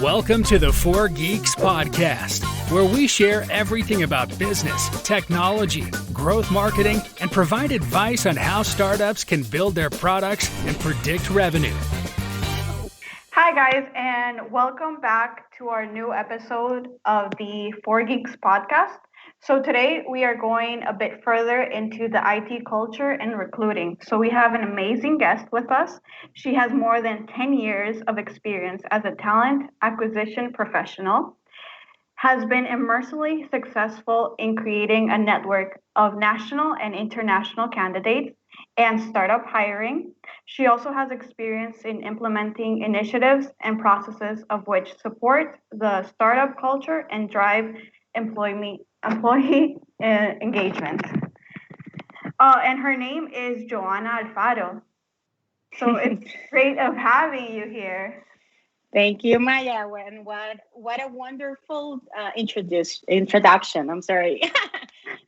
Welcome to the 4Geeks podcast, where we share everything about business, technology, growth marketing, and provide advice on how startups can build their products and predict revenue. Hi, guys, and welcome back to our new episode of the 4Geeks podcast. So, today we are going a bit further into the IT culture and recruiting. So, we have an amazing guest with us. She has more than 10 years of experience as a talent acquisition professional, has been immensely successful in creating a network of national and international candidates and startup hiring. She also has experience in implementing initiatives and processes of which support the startup culture and drive employee engagement. And her name is Johanna Alfaro. So it's great of having you here. Thank you, Maya. And what a wonderful introduction. I'm sorry.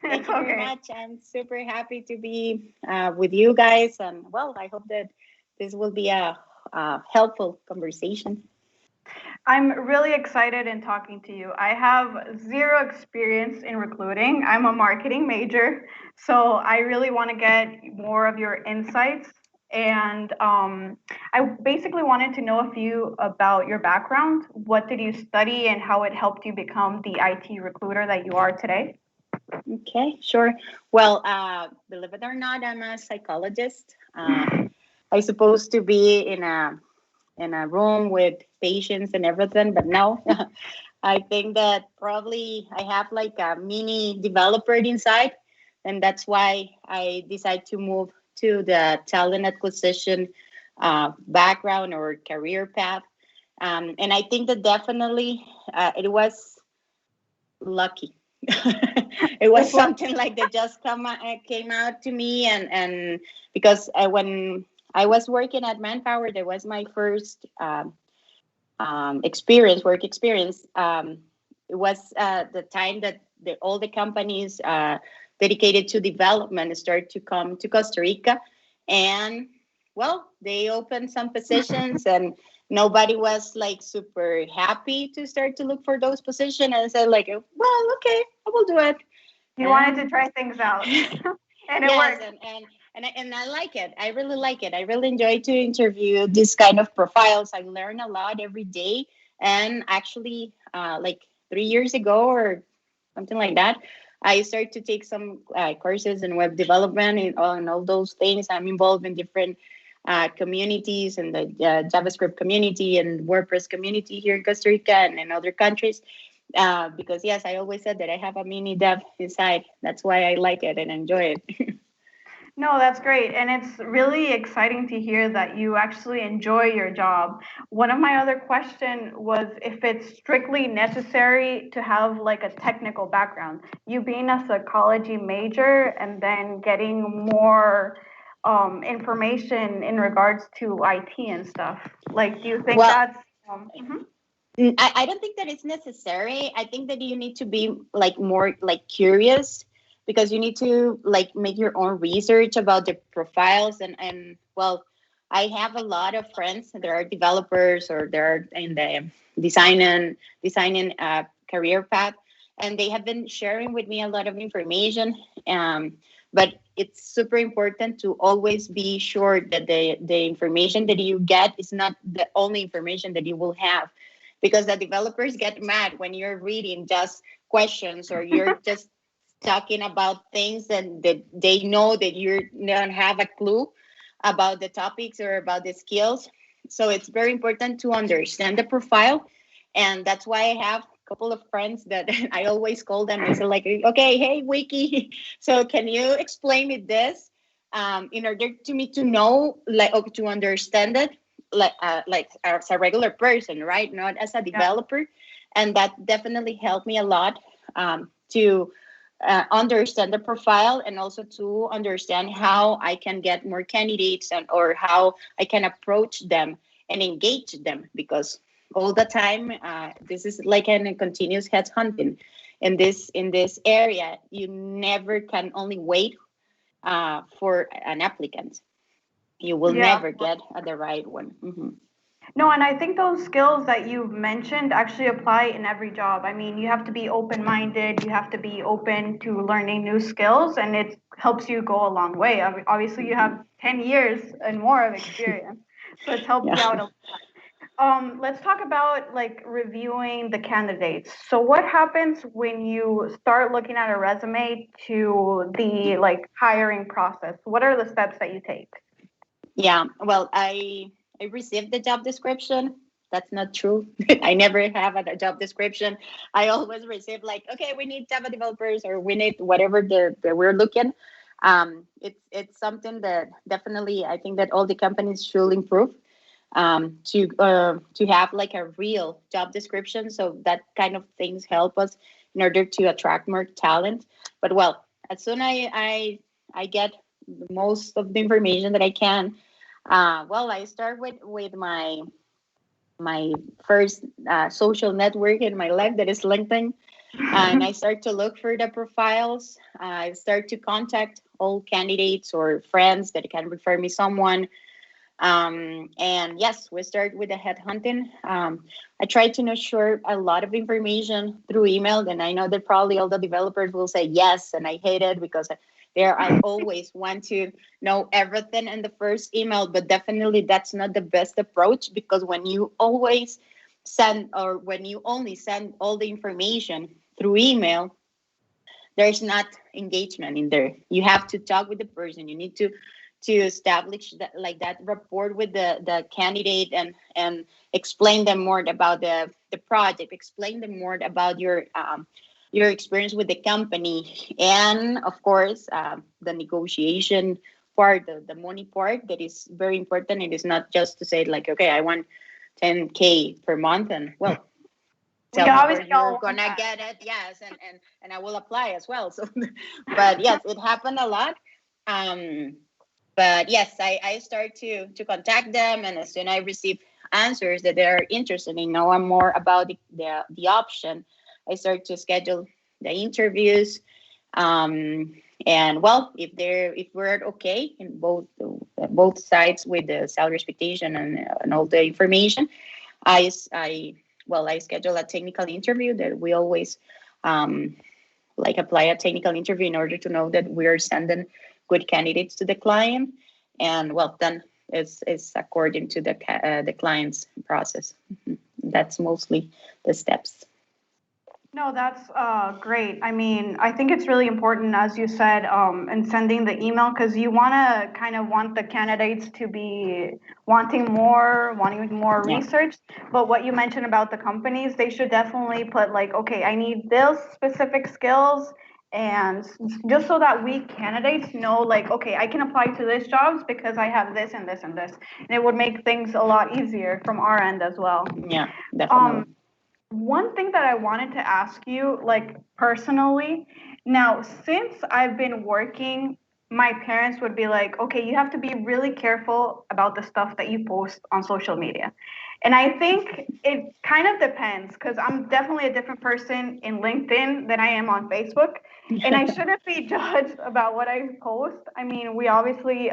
Thank you very much. I'm super happy to be with you guys. And well, I hope that this will be a helpful conversation. I'm really excited in talking to you. I have zero experience in recruiting. I'm a marketing major, so I really want to get more of your insights. And I basically wanted to know a few about your background. What did you study and how it helped you become the IT recruiter that you are today? Okay, sure. Well, believe it or not, I'm a psychologist. I'm supposed to be in a room with patients and everything, but no. I think that probably I have like a mini developer inside, and that's why I decided to move to the talent acquisition background or career path. And I think that definitely it was lucky. It was something like that just came out to me, and because when I was working at Manpower, that was my first work experience. It was the time that all the companies dedicated to development started to come to Costa Rica, and well, they opened some positions, and nobody was like super happy to start to look for those positions. And I said, like, well, okay, I will do it. You wanted to try things out, and it worked. And I like it. I really like it. I really enjoy to interview this kind of profiles. I learn a lot every day. And actually, like 3 years ago or something like that, I started to take some courses in web development and all those things. I'm involved in different communities and the JavaScript community and WordPress community here in Costa Rica and in other countries. Because yes, I always said that I have a mini dev inside. That's why I like it and enjoy it. No, that's great. And it's really exciting to hear that you actually enjoy your job. One of my other questions was if it's strictly necessary to have like a technical background. You being a psychology major and then getting more information in regards to IT and stuff. Like, do you think that's... I don't think that it's necessary. I think that you need to be like more like curious, because you need to like make your own research about the profiles and well, I have a lot of friends that are developers or they're in the designing career path, and they have been sharing with me a lot of information. But it's super important to always be sure that the information that you get is not the only information that you will have, because the developers get mad when you're reading just questions or you're just talking about things and that they know that you don't have a clue about the topics or about the skills. So it's very important to understand the profile. And that's why I have a couple of friends that I always call them. I say like, okay, hey, Wiki, so can you explain me this in order to me to know, like, or to understand it, like as a regular person, right? Not as a developer. Yeah. And that definitely helped me a lot to understand the profile and also to understand how I can get more candidates or how I can approach them and engage them, because all the time this is like a continuous headhunting in this area. You never can only wait for an applicant. You will never get the right one. Mm-hmm. No, and I think those skills that you've mentioned actually apply in every job. I mean, you have to be open-minded, you have to be open to learning new skills, and it helps you go a long way. Obviously, you Mhm. have 10 years and more of experience, so it's helped you Yeah. out a lot. Let's talk about like reviewing the candidates. So what happens when you start looking at a resume to the like hiring process? What are the steps that you take? Yeah, well, I received the job description. That's not true. I never have a job description. I always receive like, okay, we need Java developers or we need whatever the we're looking. It's something that definitely I think that all the companies should improve, to have like a real job description. So that kind of things help us in order to attract more talent. But well, as soon I get most of the information that I can, well, I start with my first social network in my life, that is LinkedIn, and I start to look for the profiles. I start to contact all candidates or friends that can refer me someone. And yes, we start with the headhunting. I try to not share a lot of information through email, and I know that probably all the developers will say yes, and I hate it because I always want to know everything in the first email, but definitely that's not the best approach, because when you always send, or when you only send all the information through email, there's not engagement in there. You have to talk with the person. You need to establish that, like, that rapport with the candidate, and explain them more about the project, explain them more about your experience with the company, and of course the negotiation part, the money part, that is very important. It is not just to say like, okay, I want 10K per month, and well, We tell me where obviously you're all want gonna that. get it. Yes, and I will apply as well. So but yes, it happened a lot. um but yes, I start to contact them, and as soon as I receive answers that they're interested in knowing more about the option, I start to schedule the interviews. And well, if we're okay in both sides with the salary expectation and all the information, I well, I schedule a technical interview that we always um, like apply a technical interview in order to know that we're sending good candidates to the client. And well, then it's according to the client's process. Mhm. That's mostly the steps. No, that's great. I mean, I think it's really important, as you said, in sending the email, because you want to kind of want the candidates to be wanting more Yeah. research. But what you mentioned about the companies, they should definitely put like, okay, I need this specific skills, and just so that we candidates know, like, okay, I can apply to this jobs because I have this and this and this, and it would make things a lot easier from our end as well. Yeah, Um, definitely. One thing that I wanted to ask you, like personally, now since I've been working, my parents would be like, okay, you have to be really careful about the stuff that you post on social media. And I think it kind of depends, because I'm definitely a different person in LinkedIn than I am on Facebook. And I shouldn't be judged about what I post. I mean, we obviously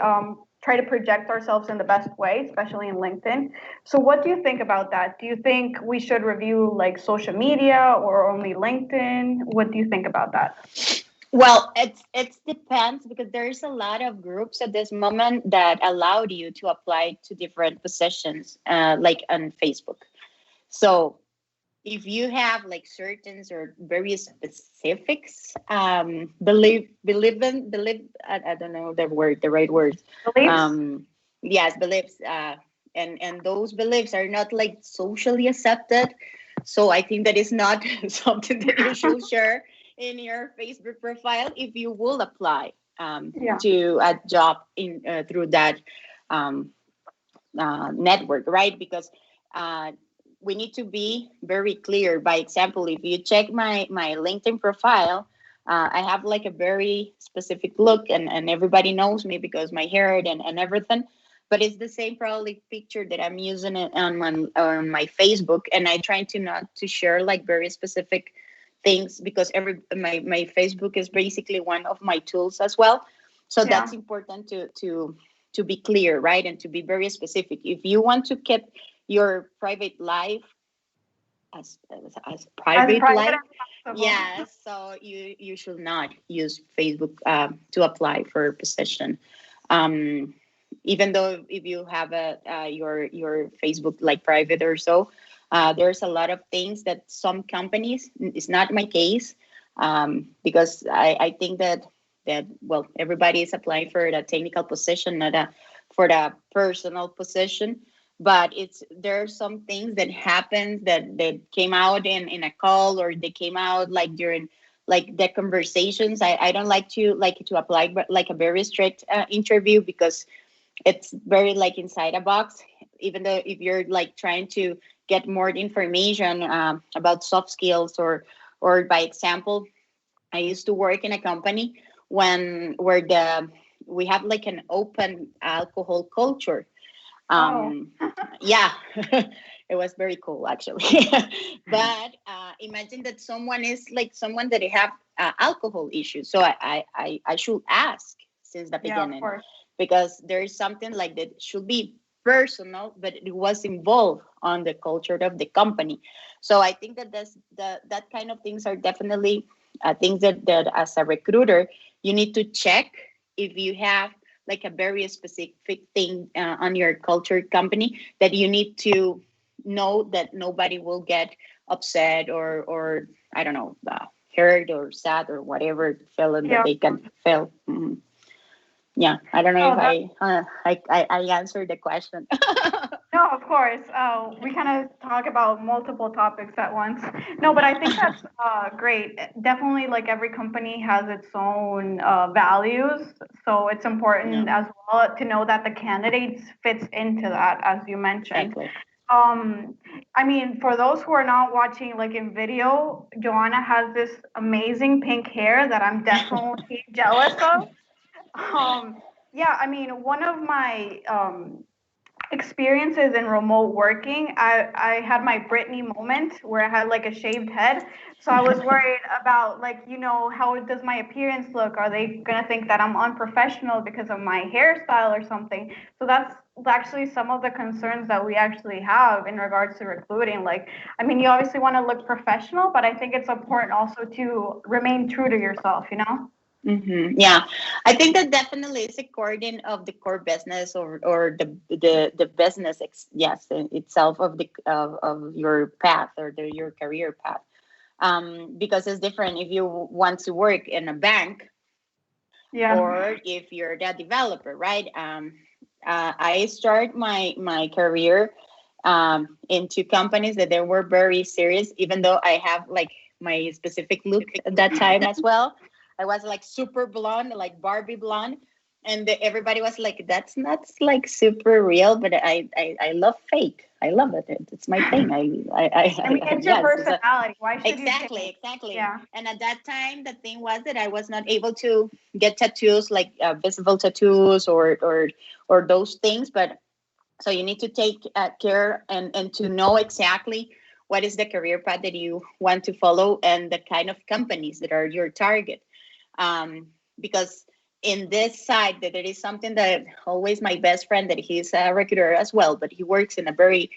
try to project ourselves in the best way, especially in LinkedIn. So what do you think about that? Do you think we should review like social media or only LinkedIn? What do you think about that? Well, it depends, because there's a lot of groups at this moment that allowed you to apply to different positions, like on Facebook. So if you have like certain or very specifics, believe, I don't know the right word. Beliefs? Yes, beliefs, and those beliefs are not like socially accepted. So I think that is not something that you should share in your Facebook profile if you will apply Yeah. to a job in through that um, network, right? Because uh, we need to be very clear. By example, if you check my LinkedIn profile, I have like a very specific look, and everybody knows me because my hair and everything. But it's the same probably picture that I'm using it on my Facebook, and I try to not to share like very specific things, because my Facebook is basically one of my tools as well. So Yeah. that's important to be clear, right? And to be very specific. If you want to keep your private life as As private private life. as possible. Yes, so you should not use Facebook to apply for a position. Um, Even though if you have your Facebook like private or so, there's a lot of things that some companies. It's not my case, because I think that well, everybody is applying for the technical position, not for the personal position. But there are some things that happens that came out in a call, or they came out like during like the conversations. I don't like to apply but like a very strict interview, because it's very like inside a box. Even though if you're like trying to get more information about soft skills, or by example, I used to work in a company where we have like an open alcohol culture. Oh, um yeah. It was very cool actually. But imagine that someone is like someone that have alcohol issues, so I should ask since the yeah, of beginning, course. because there is something like that should be personal, but it was involved on the culture of the company. So I think that kind of things are definitely things that as a recruiter you need to check if you have like a very specific thing on your culture company, that you need to know that nobody will get upset, or I don't know, hurt or sad or whatever feeling that Yeah. they can feel. Yeah, I don't know if No, that I answered the question. no, of course. We kind of talk about multiple topics at once. No, but I think that's great. Definitely, like every company has its own values, so it's Yeah, important as well to know that the candidates fits into that, as you mentioned. exactly. Um, I mean, for those who are not watching like in video, Joanna has this amazing pink hair that I'm definitely jealous of. Yeah, I mean, one of my experiences in remote working, I had my Britney moment where I had like a shaved head. So I was worried about like, how does my appearance look? Are they gonna think that I'm unprofessional because of my hairstyle or something? So that's actually some of the concerns that we actually have in regards to recruiting. Like, I mean, you obviously want to look professional, but I think it's important also to remain true to yourself, you know? Yeah, I think that definitely is according of the core business, or the business, yes, itself of of your path, or your career path. Because it's different if you want to work in a bank, Yeah. or if you're the developer, right? I start my career into companies that they were very serious, even though I have like my specific look at that time as well. I was like super blonde, like Barbie blonde. And everybody was like, "That's not like super real," but I love fake. I love it. It's my thing. I mean, it's your Yes. It's personality. Why should you exactly, change? exactly. Yeah. And at that time, the thing was that I was not able to get tattoos, like visible tattoos, or those things. But so you need to take care, and to know exactly what is the career path that you want to follow, and the kind of companies that are your target. um, because in this side, that there is something that always my best friend, that he's a recruiter as well, but he works in a very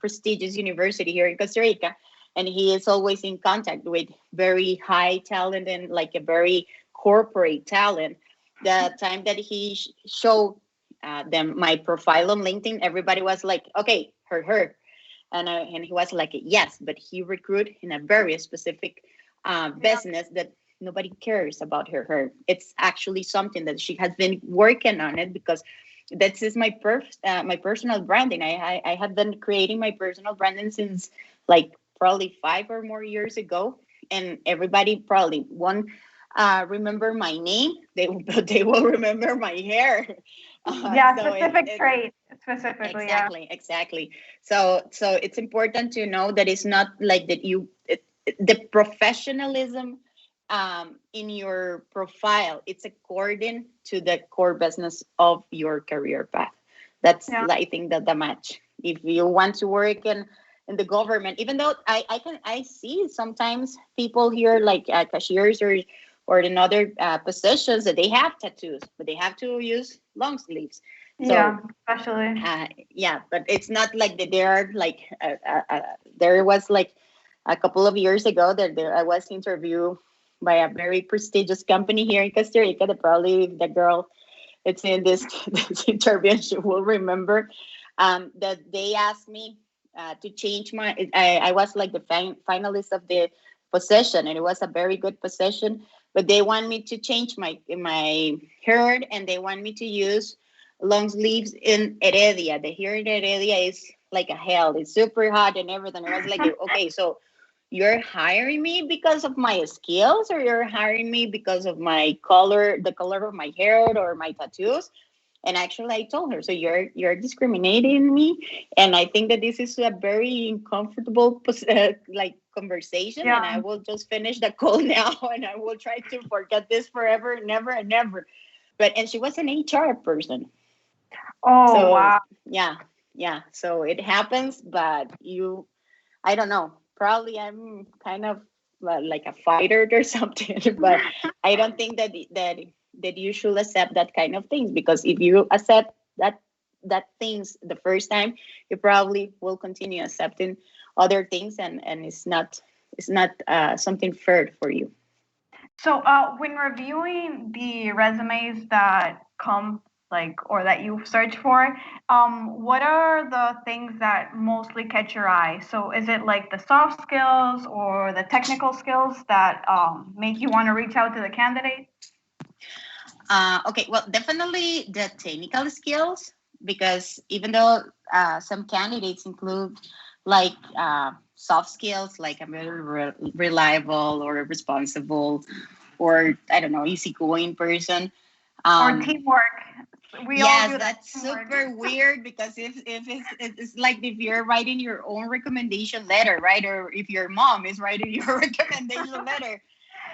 prestigious university here in Costa Rica, and he is always in contact with very high talent, and like a very corporate talent. The time that he showed them my profile on LinkedIn, everybody was like, "Okay, her," and he was like, "Yes," but he recruit in a very specific Yeah. business that nobody cares about her. It's actually something that she has been working on it, because this is my personal branding. I have been creating my personal branding since like probably 5 or more years ago, and everybody probably won't remember my name. They will remember my hair. Yeah, So specific it's trait, specifically, yeah. exactly, exactly. So it's important to know that it's not like that the professionalism in your profile, it's according to the core business of your career path. That's Yeah. I think that the match. If you want to work in the government, even though I see sometimes people here like cashiers, or in other positions, that they have tattoos, but they have to use long sleeves. Yeah, So especially. yeah, but it's not like that. There are like there was like a couple of years ago that I was interviewed by a very prestigious company here in Costa Rica. That probably the girl it's in this, this interview, and she will remember that they asked me to change my. I was like the finalist of the position, and it was a very good position. But they want me to change my hair, and they want me to use long sleeves in Heredia. The hair in Heredia is like a hell. It's super hot and everything. I was like, okay, so you're hiring me because of my skills, or you're hiring me because of my color, the color of my hair or my tattoos? And actually I told her, so you're discriminating me, and I think that this is a very uncomfortable like conversation, and I Yeah. will just finish the call now, and I will try to forget this forever, never and never. But and she was an HR person. Oh, So wow. yeah, yeah, so it happens. But I don't know. Probably I'm kind of like a fighter or something, but I don't think that you should accept that kind of things, because if you accept that things the first time, you probably will continue accepting other things, and it's not something fair for you. So, when reviewing the resumes that come like or that you search for, what are the things that mostly catch your eye? So, is it like the soft skills or the technical skills that make you want to reach out to the candidate? Okay, well, definitely the technical skills, because even though some candidates include like soft skills, like I'm very reliable or responsible, or I don't know, easygoing person. Or Um, teamwork? We all yes, do that that's teamwork. super weird, because if it's like if you're writing your own recommendation letter, right, or if your mom is writing your recommendation letter,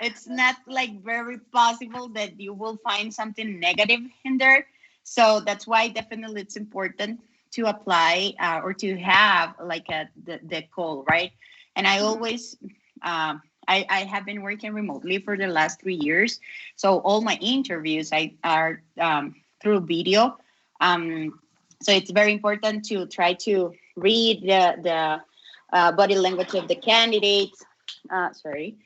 it's not like very possible that you will find something negative in there. So that's why definitely it's important to apply or to have like the call, right? And I Mhm. always I have been working remotely for the last 3 years, so all my interviews I are through video. um, so it's very important to try to read the body language of the candidates. Sorry,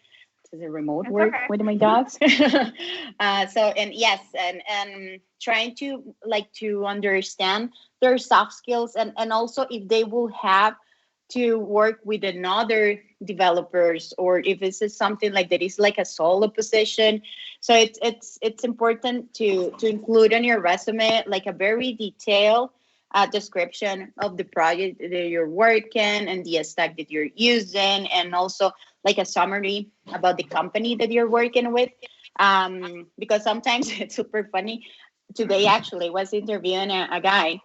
to the remote It's work okay. with my dogs. So and yes, and trying to like to understand their soft skills, and also if they will have to work with another developers, or if this is something like that is like a solo position. So it's important to include on your resume like a very detailed description of the project that you're working and the stack that you're using, and also like a summary about the company that you're working with. Because sometimes it's super funny. Today, actually, was interviewing a guy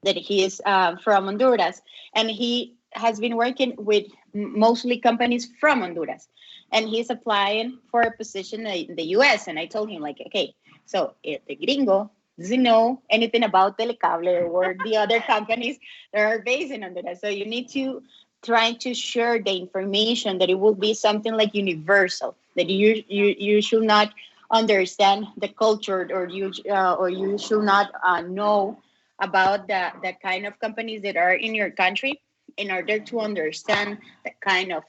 that he is from Honduras, and he has been working with mostly companies from Honduras, and he's applying for a position in the U.S. And I told him like, okay, so if the gringo doesn't know anything about Telecable or the other companies that are based in Honduras, so you need to try to share the information that it will be something like universal, that you should not understand the culture, or you should not know about the kind of companies that are in your country, in order to understand the kind of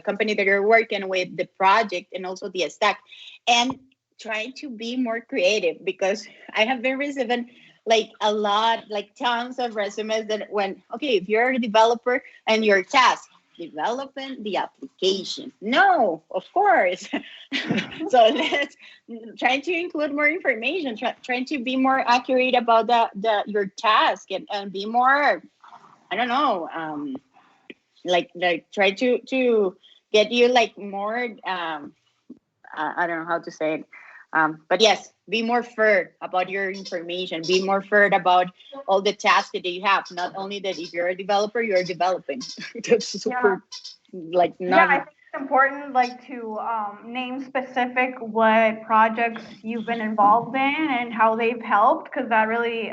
company that you're working with, the project, and also the stack, and trying to be more creative, because I have been receiving like a lot, like tons of resumes that when, okay, if you're a developer and your task developing the application, no, of course. So let's trying to include more information, trying to be more accurate about your task, and be more, I don't know, like try to get you like more I don't know how to say it. But yes, be more fair about your information. Be more fair about all the tasks that you have. Not only that if you're a developer, you're developing. That's Yeah. super like Yeah, not. I think it's important like to name specific what projects you've been involved in and how they've helped, because that really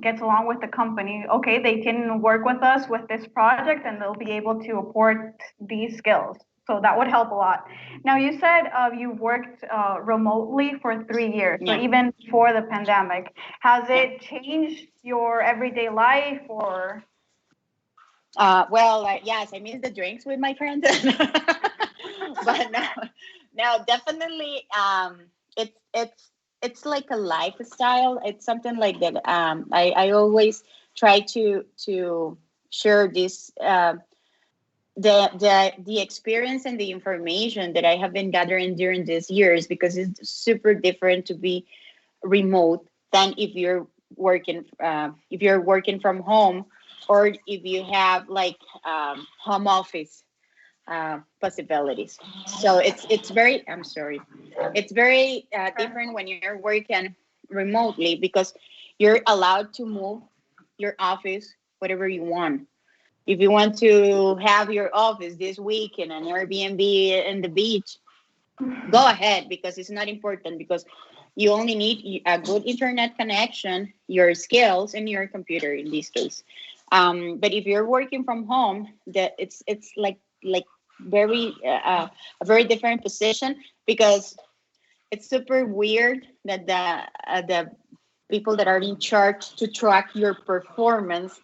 gets along with the company. Okay, they can work with us with this project and they'll be able to apport these skills. So that would help a lot. Now, you said you worked remotely for 3 years, so Yeah, even before the pandemic. Has yeah. it changed your everyday life or? Well, yes, I miss the drinks with my friends, but no, no, definitely. It's like a lifestyle. It's something like that. I always try to share this. The experience and the information that I have been gathering during these years, because it's super different to be remote than if you're working from home, or if you have like home office possibilities. So it's very, I'm sorry, it's very different when you're working remotely, because you're allowed to move your office whatever you want. If you want to have your office this week in an Airbnb in the beach, go ahead, because it's not important, because you only need a good internet connection, your skills, and your computer in this case. But if you're working from home, that it's like very a very different position, because it's super weird that the people that are in charge to track your performance,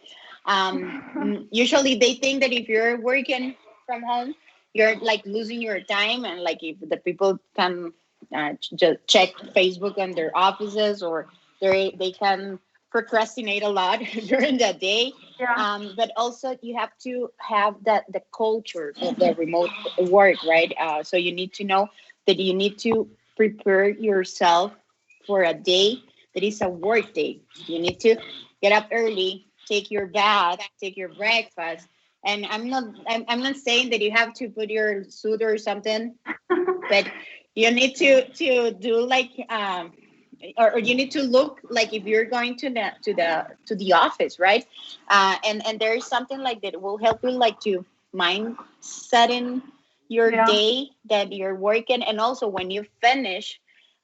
usually they think that if you're working from home, you're like losing your time, and like if the people can just check Facebook on their offices, or they can procrastinate a lot during the day. Yeah. But also you have to have that the culture of the remote work, right? So you need to know that you need to prepare yourself for a day that is a work day. You need to get up early, take your bath, take your breakfast. And I'm not saying that you have to put your suit or something, but you need to do like or you need to look like if you're going to the office, right? And there's something like that will help you like to mind setting your Yeah. day that you're working, and also when you finish,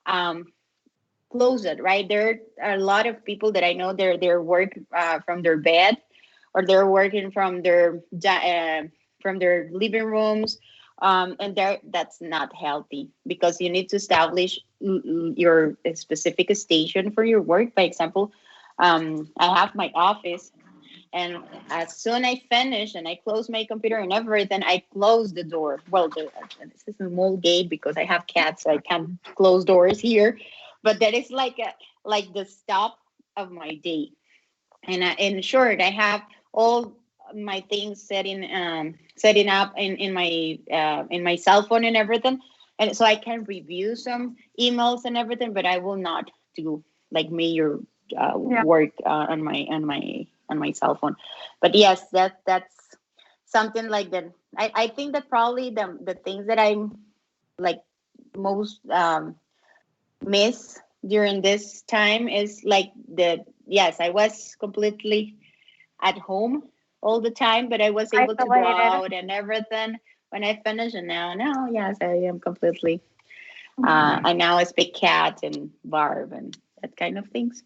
um, close it, right? There are a lot of people that I know they're work from their bed, or they're working from their living rooms, and that's not healthy, because you need to establish your specific station for your work. By example, I have my office, and as soon I finish and I close my computer and everything, I close the door. Well, this is a small gate because I have cats, so I can't close doors here. But that is like the stop of my day. And in short, I have all my things setting up in my cell phone and everything, and so I can review some emails and everything. But I will not do like major Yeah. work on my cell phone. But yes, that's something like that. I think that probably the things that I'm like most miss during this time is like the yes, I was completely at home all the time, but I was able to go Isolated. out and everything when I finished. And now, yes, I am completely. I now speak cat and barb and that kind of things.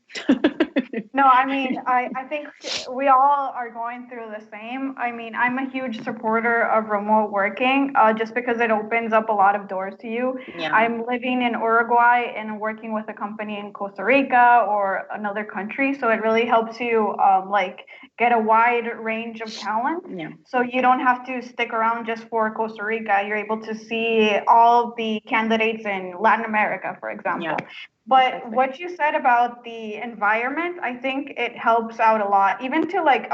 No, I mean, I think we all are going through the same. I mean, I'm a huge supporter of remote working just because it opens up a lot of doors to you. Yeah, I'm living in Uruguay and working with a company in Costa Rica or another country. So it really helps you like get a wide range of talent. yeah, So you don't have to stick around just for Costa Rica. You're able to see all the candidates in Latin America, for example. yeah, But exactly. what you said about the environment, I think it helps out a lot, even to like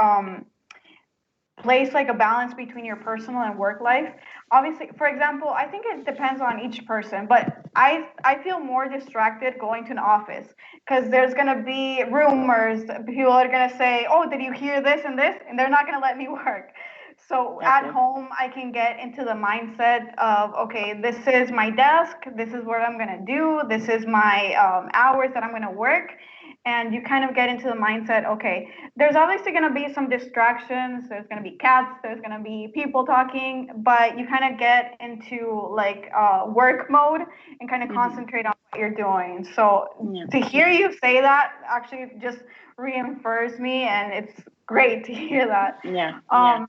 place like a balance between your personal and work life. Obviously, for example, I think it depends on each person, but I feel more distracted going to an office because there's gonna be rumors. People are gonna say, "Oh, did you hear this and this?" And they're not gonna let me work. So at Okay. home, I can get into the mindset of, okay, this is my desk, this is what I'm gonna do, this is my hours that I'm gonna work, and you kind of get into the mindset, okay, there's obviously going to be some distractions, there's going to be cats, there's going to be people talking, but you kind of get into like work mode and kind of Hmm. concentrate on what you're doing. So Yeah, to hear you say that actually just reinforces me, and it's great to hear that. yeah, yeah. um,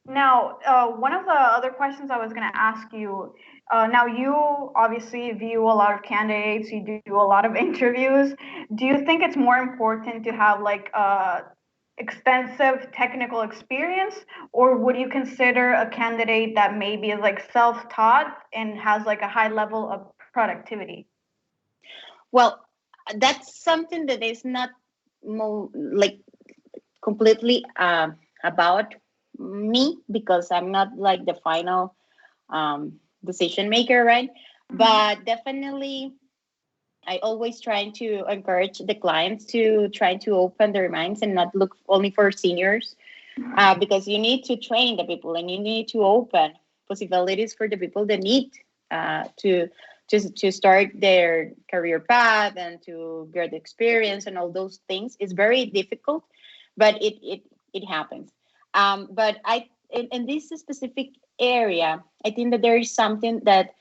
Now, one of the other questions I was going to ask you. Now, you obviously view a lot of candidates. You do a lot of interviews. Do you think it's more important to have like extensive technical experience, or would you consider a candidate that maybe is like self-taught and has like a high level of productivity? Well, that's something that is not like completely about me, because I'm not like the final decision maker, right? Hmm. But definitely, I always try to encourage the clients to try to open their minds and not look only for seniors, because you need to train the people and you need to open possibilities for the people that need to to start their career path and to get experience and all those things. It's very difficult, but it happens. But in this specific area, I think that there is something that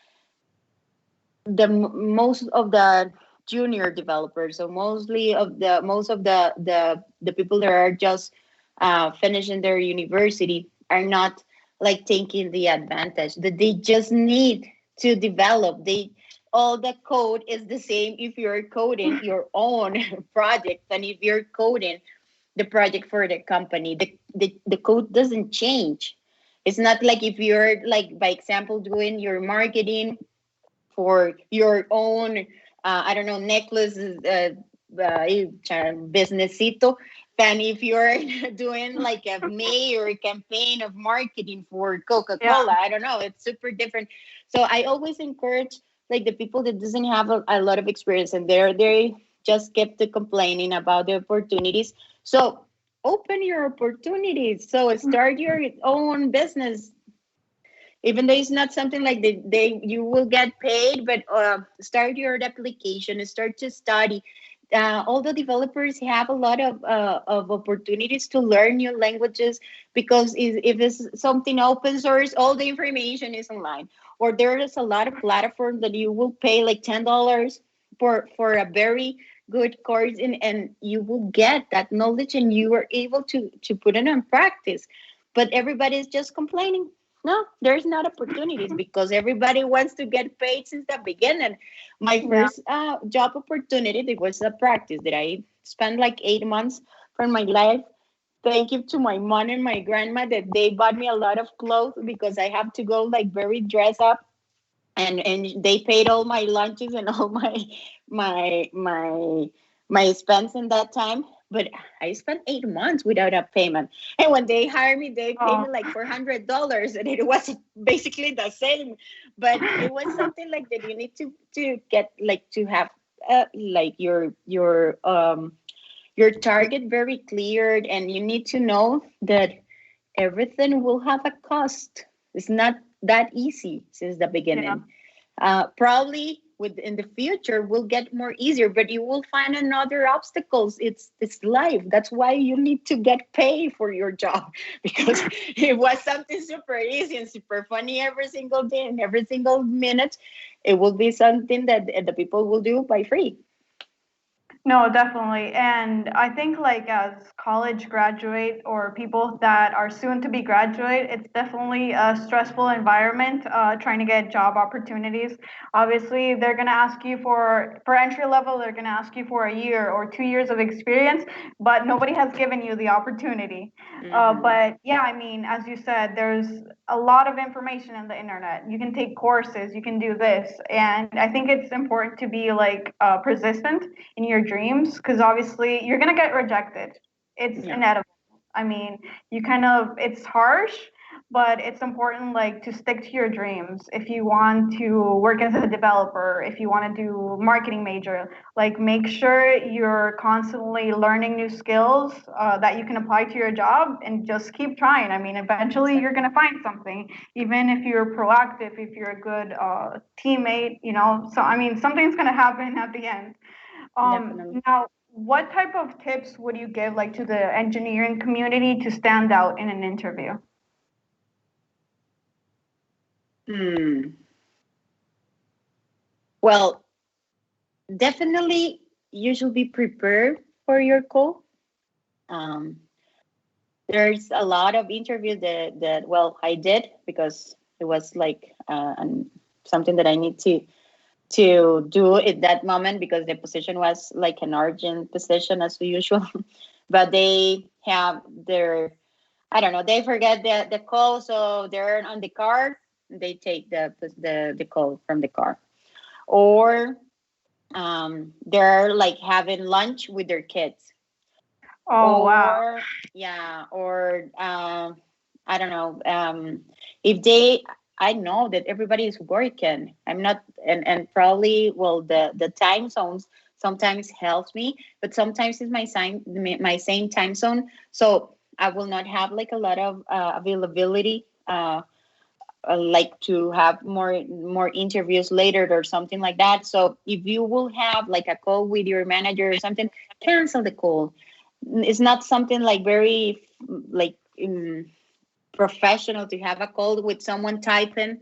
most of the junior developers, so most of the people that are just finishing their university, are not like taking the advantage that they just need to develop. They All the code is the same if you're coding your own project and if you're coding the project for the company. The code doesn't change. It's not like if you're, like, by example, doing your marketing for your own, I don't know, necklace businessito, than if you're doing like a mayor campaign of marketing for Yeah. Coca-Cola. I don't know. It's super different. So I always encourage like the people that doesn't have a lot of experience and they just kept complaining about the opportunities. So open your opportunities. So start your own business, even though it's not something like they you will get paid, but start your application, start to study. All the developers have a lot of opportunities to learn new languages, because if it's something open source, all the information is online, or there is a lot of platforms that you will pay like $10 for a very good course, and you will get that knowledge and you are able to put it on practice. But everybody is just complaining. No, there's not opportunities because everybody wants to get paid since the beginning. My Yeah. first job opportunity, it was a practice that I spent like 8 months from my life. Thank you to my mom and my grandma that they bought me a lot of clothes because I have to go like very dressed up, and they paid all my lunches and all my my expense in that time. But I spent 8 months without a payment, and when they hired me they paid Oh. me like $400, and it was basically the same. But it was something like that you need to get, like, to have like your target very cleared, and you need to know that everything will have a cost. It's not that easy since the Yeah. beginning. Probably in the future will get more easier, but you will find another obstacles. It's life. That's why you need to get paid for your job because it was something super easy and super funny every single day and every single minute. It will be something that the people will do by free. No, definitely. And I think like as college graduate or people that are soon to be graduate, it's definitely a stressful environment trying to get job opportunities. Obviously, they're going to ask you for entry level, they're going to ask you for a year or 2 years of experience, but nobody has given you the opportunity. Hmm. But yeah, I mean, as you said, there's a lot of information in the internet. You can take courses, you can do this. And I think it's important to be like persistent in your dreams because obviously you're going to get rejected. It's Yeah, inevitable. I mean, you kind of, it's harsh, but it's important like to stick to your dreams. If you want to work as a developer, if you want to do marketing major, like make sure you're constantly learning new skills that you can apply to your job and just keep trying. I mean, eventually you're going exactly. to find something, even if you're proactive, if you're a good teammate, you know. So, I mean, something's going to happen at the end. Definitely. Now, what type of tips would you give like to the engineering community to stand out in an interview? Hmm. Well, definitely you should be prepared for your call. Um, there's a lot of interviews that well, I did because it was like something that I need to do at that moment because the position was like an urgent position as usual. But they have their, I don't know, they forget the call, so they're on the car. They take the call from the car, or they're like having lunch with their kids, Oh, wow. or yeah, or I don't know, if they, I know that everybody is working. I'm not, and probably, well, the time zones sometimes helps me, but sometimes it's my same time zone, so I will not have like a lot of availability, like to have more interviews later or something like that. So if you will have like a call with your manager or something, cancel the call. It's not something like very like professional to have a call with someone typing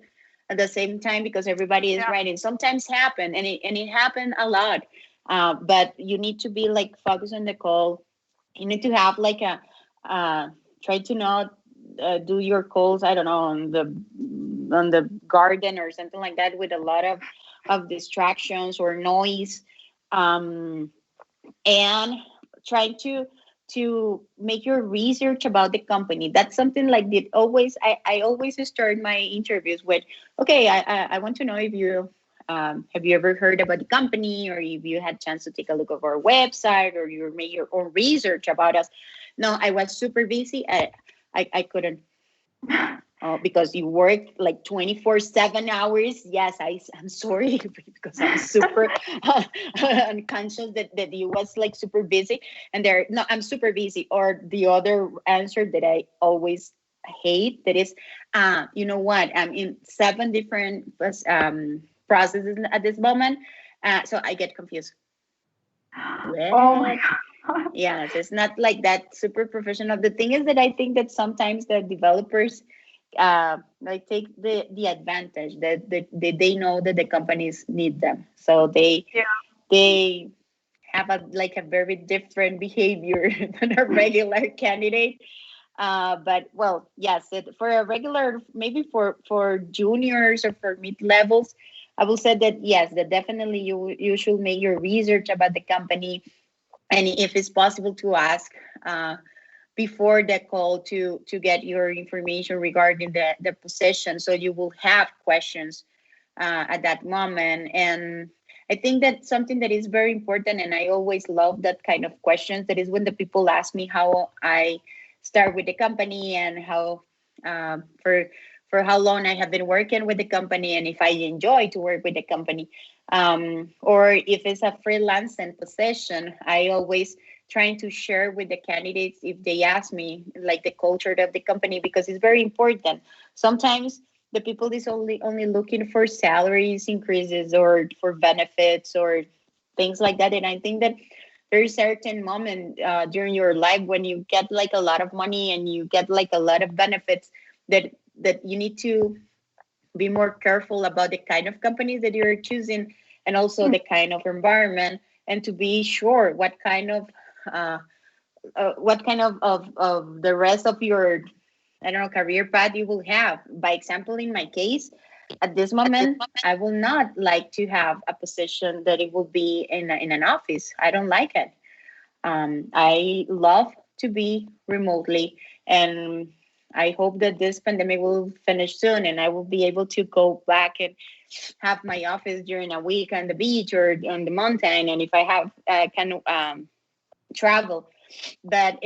at the same time because everybody is Yeah. writing. Sometimes happen, and it happened a lot. But you need to be like focused on the call. You need to have like a try to not do your calls, I don't know, on the garden or something like that with a lot of distractions or noise. Um, and try to make your research about the company. That's something like that always, I always start my interviews with, okay, I want to know if you have you ever heard about the company, or if you had chance to take a look of our website, or you made your own research about us. No, I was super busy. I couldn't, because you work like 24/7 hours. Yes, I'm sorry because I'm super unconscious that you was like super busy, and there, no, I'm super busy. Or the other answer that I always hate, that is, you know what, I'm in 7 different processes at this moment, so I get confused. Oh my What? God. Yes, it's not like that super professional. The thing is that I think that sometimes the developers like take the advantage that they know that the companies need them, so Yeah. they have a like a very different behavior than a regular candidate. But well, yes, for a regular, maybe for juniors or for mid levels, I will say that yes, that definitely you should make your research about the company, and if it's possible to ask before the call to get your information regarding the position, so you will have questions at that moment. And I think that something that is very important, and I always love that kind of questions, that is when the people ask me how I start with the company, and how for how long I have been working with the company, and if I enjoy to work with the company, or if it's a freelancing position. I always trying to share with the candidates, if they ask me, like the culture of the company, because it's very important. Sometimes the people is only looking for salaries increases, or for benefits, or things like that. And I think that there's certain moment during your life when you get like a lot of money, and you get like a lot of benefits, that you need to be more careful about the kind of companies that you're choosing, and also Mm. the kind of environment, and to be sure uh, what kind of the rest of your, I don't know, career path you will have. By example, in my case, at this moment, I will not like to have a position that it will be in an office. I don't like it. I love to be remotely, and I hope that this pandemic will finish soon, and I will be able to go back and have my office during a week on the beach or on the mountain, and if I have can travel. But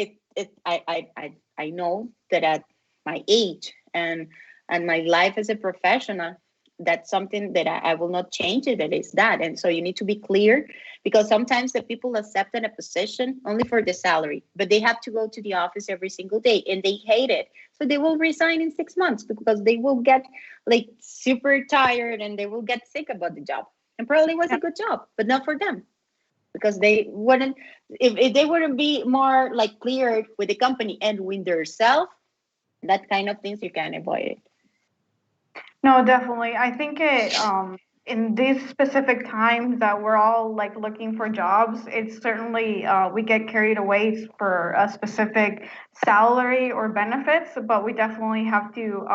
I know that at my age, and my life as a professional, that's something that I will not change it. That is that. And so you need to be clear, because sometimes the people accept a position only for the salary, but they have to go to the office every single day, and they hate it. So they will resign in 6 months, because they will get like super tired, and they will get sick about the job. And probably was Yeah. a good job, but not for them, because they wouldn't, if they wouldn't be more like clear with the company and with their self, that kind of things you can avoid it. No, definitely. I think it. in these specific times that we're all like looking for jobs, it's certainly we get carried away for a specific salary or benefits, but we definitely have to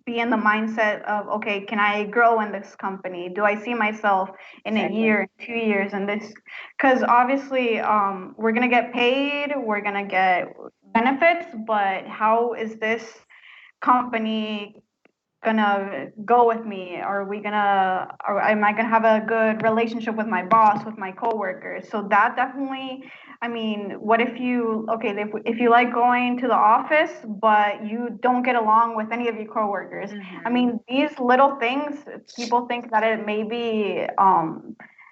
be in the mindset of, okay, can I grow in this company? Do I see myself in a Exactly. year, 2 years in this? Because obviously we're gonna get paid, we're gonna get benefits, but how is this company gonna go with me? Are we gonna, or am I gonna have a good relationship with my boss, with my coworkers? So that definitely, I mean, what if you, okay, if you like going to the office, but you don't get along with any of your coworkers? I Mm-hmm. mean, these little things, people think that it may be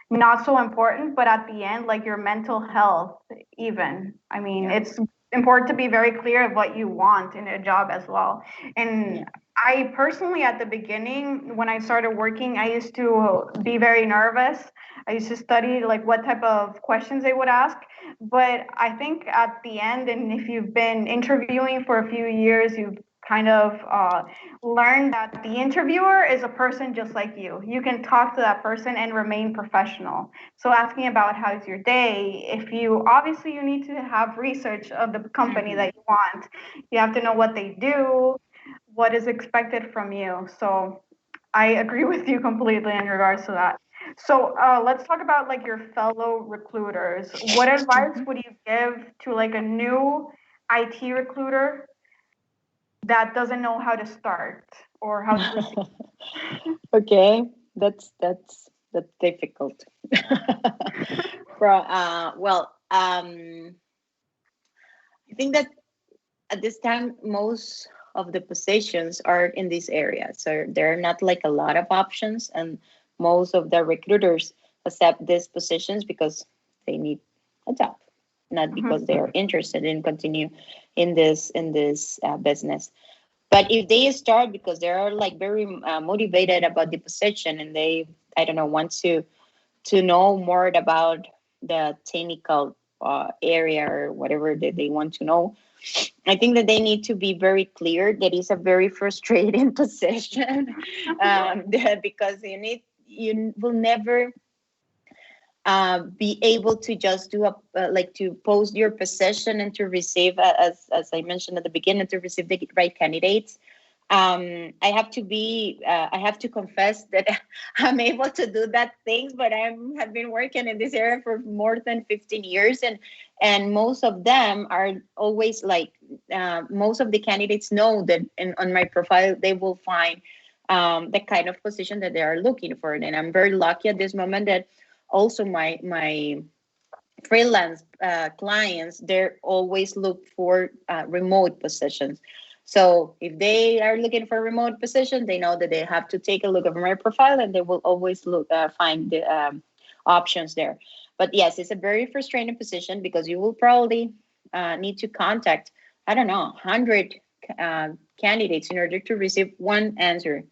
not so important, but at the end, like your mental health, even, I mean, Yeah. it's important to be very clear of what you want in a job as well. Yeah. And I personally, at the beginning, when I started working, I used to be very nervous. I used to study like what type of questions they would ask. But I think at the end, and if you've been interviewing for a few years, you've kind of learned that the interviewer is a person just like you. You can talk to that person and remain professional. So asking about how's your day, if you obviously you need to have research of the company Mm-hmm. that you want. You have to know what they do, what is expected from you. So I agree with you completely in regards to that. So let's talk about like your fellow recruiters. What advice Mm-hmm. would you give to like a new IT recruiter that doesn't know how to start or how to proceed? Okay, that's difficult. I think that at this time most of the positions are in this area, so there are not like a lot of options, and most of the recruiters accept these positions because they need a job, not Mhm. because they are interested in continue in this business. But if they start because they are like very motivated about the position, and they, I don't know, want to know more about the technical area or whatever that they want to know, I think that they need to be very clear that it's a very frustrating position, because you will never be able to just do a like to post your position and to receive, as I mentioned at the beginning, to receive the right candidates. I have to confess that I'm able to do that things, but I have been working in this area for more than 15 years, and most of them are always like, most of the candidates know that on my profile they will find the kind of position that they are looking for. And I'm very lucky at this moment that also my freelance clients, they're always look for remote positions. So if they are looking for a remote position, they know that they have to take a look at my profile, and they will always look find the options there. But yes, it's a very frustrating position because you will probably need to contact, I don't know, 100 candidates in order to receive one answer.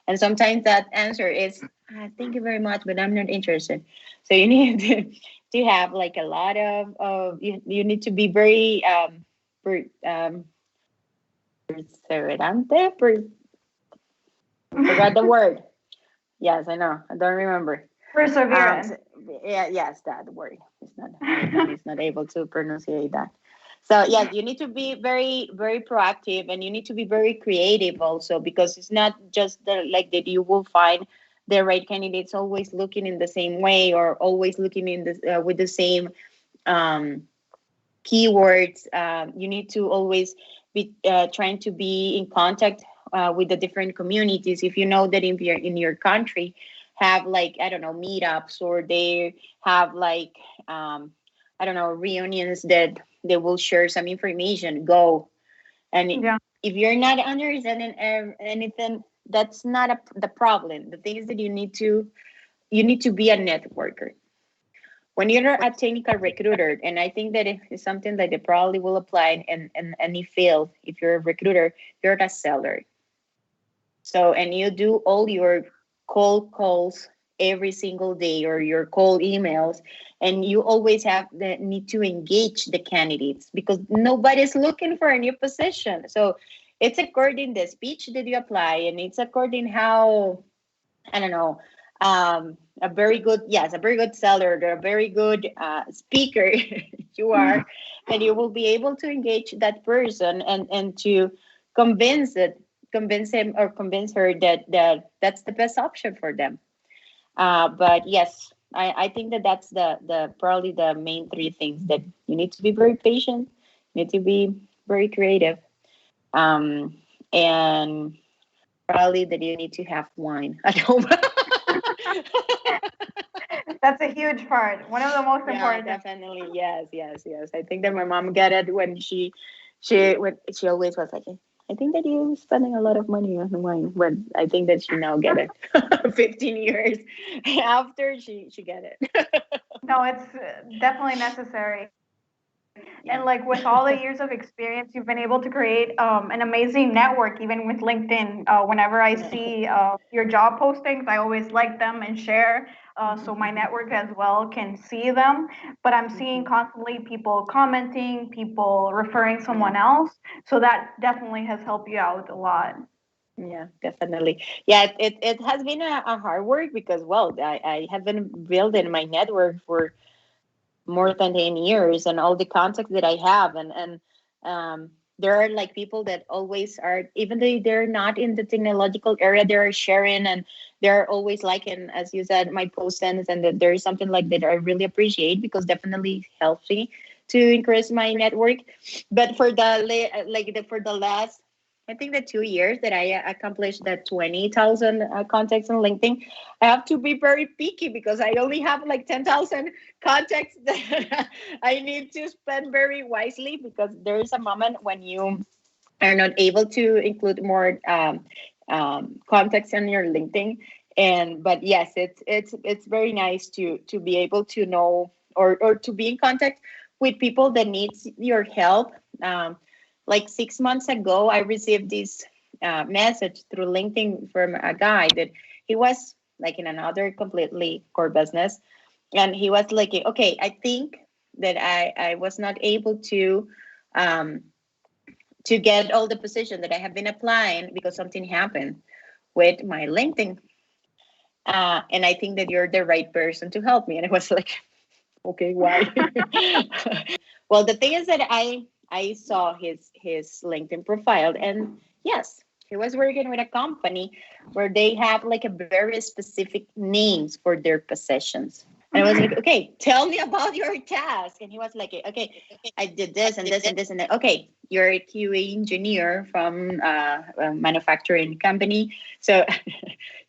And sometimes that answer is, thank you very much, but I'm not interested. So you need to have like a lot of you need to be very perseverante. I forgot the word. Yes, I know. I don't remember. Perseverance. So, yeah, yes, that word. It's not. My tongue is not able to pronounce that. So yes, you need to be very, very proactive, and you need to be very creative also, because it's not just like that you will find the right candidates always looking in the same way, or always looking in the with the same um, keywords. You need to always be trying to be in contact with the different communities. If you know that in your country have like, I don't know, meetups, or they have like I don't know, reunions that they will share some information, go. And Yeah. if you're not understanding anything, that's not the problem. The thing is that you need to be a networker when you're a technical recruiter. And I think that it is something that they probably will apply in any field. If you're a recruiter, you're a seller. So, and you do all your cold calls every single day, or your cold emails, and you always have the need to engage the candidates, because nobody's looking for a new position. So it's according the speech that you apply, and it's according how, I don't know, A very good, yes, a very good seller, a very good speaker you are, and you will be able to engage that person and to convince it, convince him or convince her that's the best option for them. But yes, I think that's the probably the main three things that you need to be very patient, you need to be very creative, um, and probably that you need to have wine at home. That's a huge part. One of the most Yeah, important. definitely. Yes, yes, yes. I think that my mom got it when she always was like, I think that you're spending a lot of money on wine. But I think that she now get it. 15 years after she get it. No, it's definitely necessary. And Yeah. like with all the years of experience, you've been able to create an amazing network, even with LinkedIn. Whenever I Yeah. see your job postings, I always like them and share, so my network as well can see them. But I'm seeing Mhm. constantly people commenting, people referring Yeah. someone else. So that definitely has helped you out a lot. Yeah, definitely. Yeah, it has been a hard work because, well, I have been building my network for more than 10 years and all the contacts that I have. And there are like people that always are, even though they're not in the technological area, they're sharing and they're always liking, as you said, my posts, and that there is something like that I really appreciate because definitely helps me to increase my network. But for for the last, I think the 2 years that I accomplished that 20,000 contacts on LinkedIn, I have to be very picky because I only have like 10,000 contacts that I need to spend very wisely because there is a moment when you are not able to include more contacts on your LinkedIn. And but yes, it's very nice to be able to know or to be in contact with people that needs your help. Like 6 months ago, I received this message through LinkedIn from a guy that he was like in another completely core business, and he was like, okay, I think that I was not able um to get all the position that I have been applying because something happened with my LinkedIn, and I think that you're the right person to help me. And I was like, okay, why? Well, the thing is that I saw his LinkedIn profile, and yes, he was working with a company where they have like a very specific names for their positions. And I was like, okay, tell me about your task. And he was like, okay, I did this and this and this and that. Okay, you're a QA engineer from a manufacturing company. So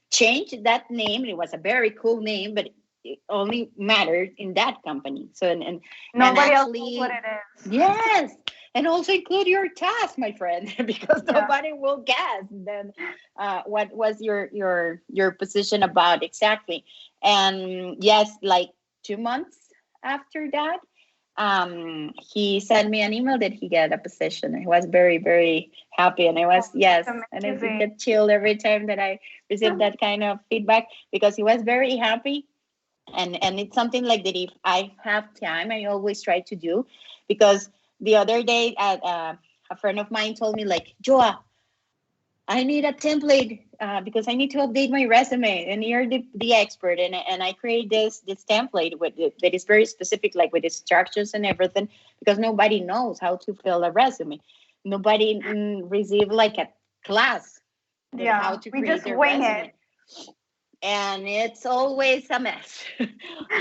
change that name. It was a very cool name, but it only mattered in that company. So and Nobody else knows what actually, it is. yes, and also include your task, my friend, because Yeah. nobody will guess then what was your position about exactly. And yes, like 2 months after that, he sent me an email that he got a position. I was very, very happy, and I Oh, was, yes, that's and I did amazing. get chilled every time that I received that kind of feedback because he was very happy. And it's something like that if I have time I always try to do, because the other day a friend of mine told me like, Joa, I need a template because I need to update my resume, and you're the expert. And I create this template with that is very specific, like with the structures and everything, because nobody knows how to fill a resume. Nobody receive like a class that how Yeah, to we create just their wing it. resume, and it's always a mess.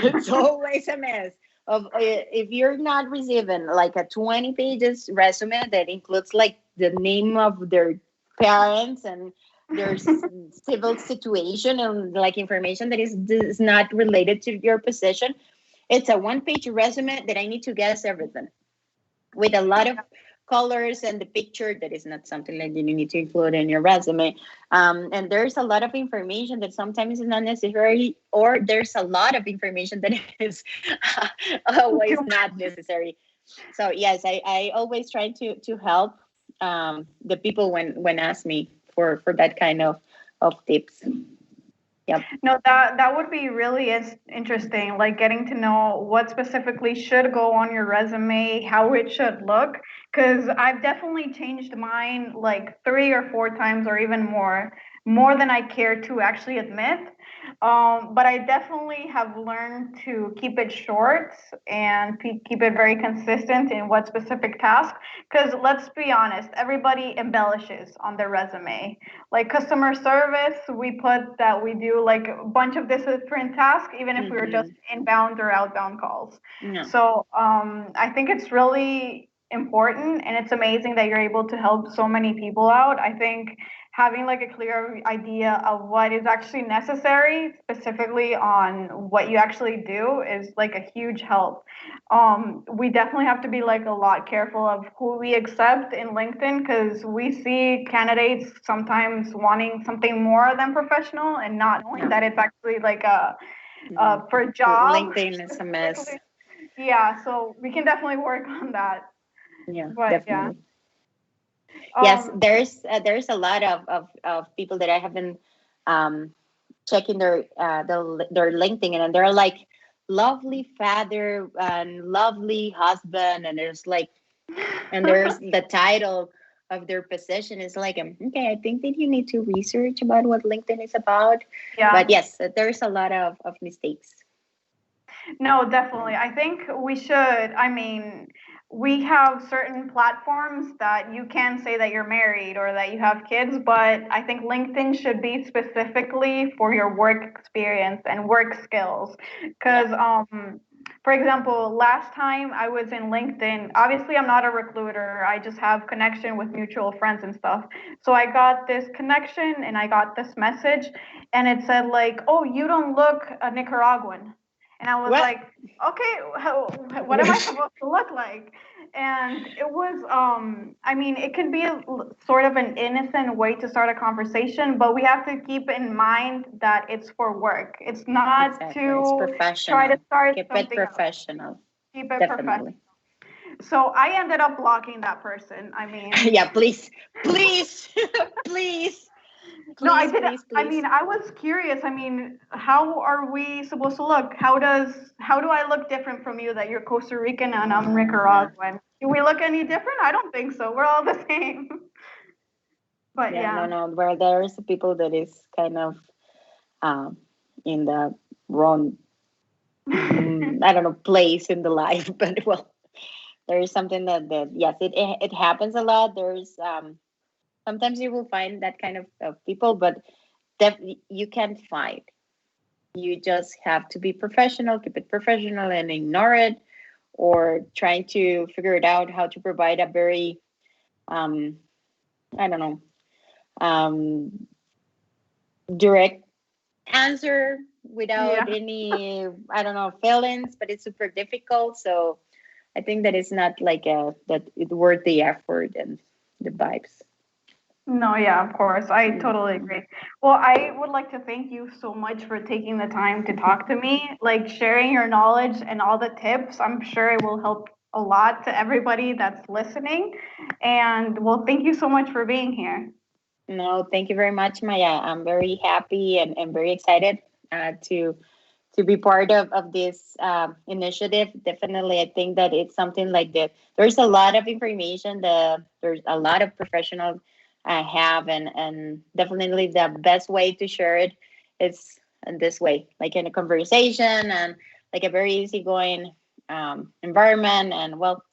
It's always a mess. Of if you're not receiving like a 20 pages resume that includes like the name of their parents and their civil situation and like information that is not related to your position, it's a one-page resume that I need to guess everything with a lot of colors and the picture that is not something like that you need to include in your resume. And there's a lot of information that sometimes is not necessary, or there's a lot of information that is always Too not necessary. So yes, I always try to help the people when ask me for that kind of tips. Yep. No, that would be really is interesting, like getting to know what specifically should go on your resume, how it should look. Because I've definitely changed mine like 3 or 4 times or even more. more than I care to actually admit. But I definitely have learned to keep it short and keep it very consistent in what specific task. Because let's be honest, everybody embellishes on their resume. Like customer service, we put that we do like a bunch of different tasks, even if we were just inbound or outbound calls. Yeah. So I think it's really important, and it's amazing that you're able to help so many people out. I think having like a clear idea of what is actually necessary specifically on what you actually do is like a huge help. We definitely have to be like a lot careful of who we accept in LinkedIn, because we see candidates sometimes wanting something more than professional and not knowing that it's actually like a for a job. LinkedIn is a mess. Yeah, so we can definitely work on that. Yeah, But definitely. yeah. Yes, there's a lot of people that I have been checking their LinkedIn, and they're like lovely father and lovely husband, and there's the title of their position is like, okay, I think that you need to research about what LinkedIn is about. Yeah. But yes, there's a lot of mistakes. No, definitely. I think we should. I mean, we have certain platforms that you can say that you're married or that you have kids, but I think LinkedIn should be specifically for your work experience and work skills. Because, for example, last time I was in LinkedIn, obviously I'm not a recruiter. I just have connection with mutual friends and stuff. So I got this connection and I got this message, and it said like, "Oh, you don't look Nicaraguan." And I was like, okay, what am I supposed to look like? And it was, I mean, it could be sort of an innocent way to start a conversation, but we have to keep in mind that it's for work. It's not to It's professional. try to start Keep something it professional. else. Keep it Definitely. professional. So I ended up blocking that person. I mean, yeah, please, please, please. No, I did. Please. I mean, I was curious. I mean, how are we supposed to look? How do I look different from you that you're Costa Rican and I'm Nicaraguan? Do we look any different? I don't think so. We're all the same. But yeah. No. Where there's people that is kind of in the wrong, I don't know, place in the life. But well, there is something that yes, it happens a lot. There's sometimes you will find that kind of people, but you can't fight. You just have to be professional, keep it professional, and ignore it, or trying to figure it out how to provide a very, I don't know, direct answer without any, I don't know, feelings, but it's super difficult. So I think that it's not like that it's worth the effort and the vibes. No, yeah, of course. I totally agree. Well, I would like to thank you so much for taking the time to talk to me, like sharing your knowledge and all the tips. I'm sure it will help a lot to everybody that's listening. And well, thank you so much for being here. No, thank you very much, Maya. I'm very happy and very excited to be part of this initiative. Definitely, I think that it's something like that. There's a lot of information. There's a lot of professionals I have, and definitely the best way to share it is in this way, like in a conversation and like a very easygoing environment. And well,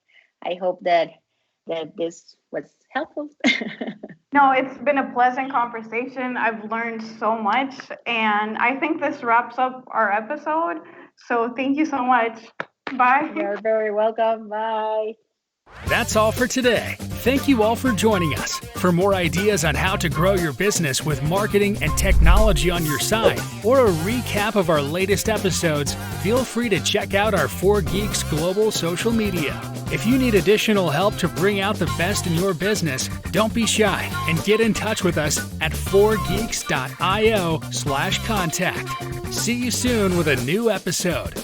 I hope that this was helpful. No, it's been a pleasant conversation. I've learned so much, and I think this wraps up our episode. So thank you so much. Bye. You're very welcome. Bye. That's all for today. Thank you all for joining us. For more ideas on how to grow your business with marketing and technology on your side, or a recap of our latest episodes, feel free to check out our 4Geeks global social media. If you need additional help to bring out the best in your business, don't be shy and get in touch with us at 4geeks.io/contact. See you soon with a new episode.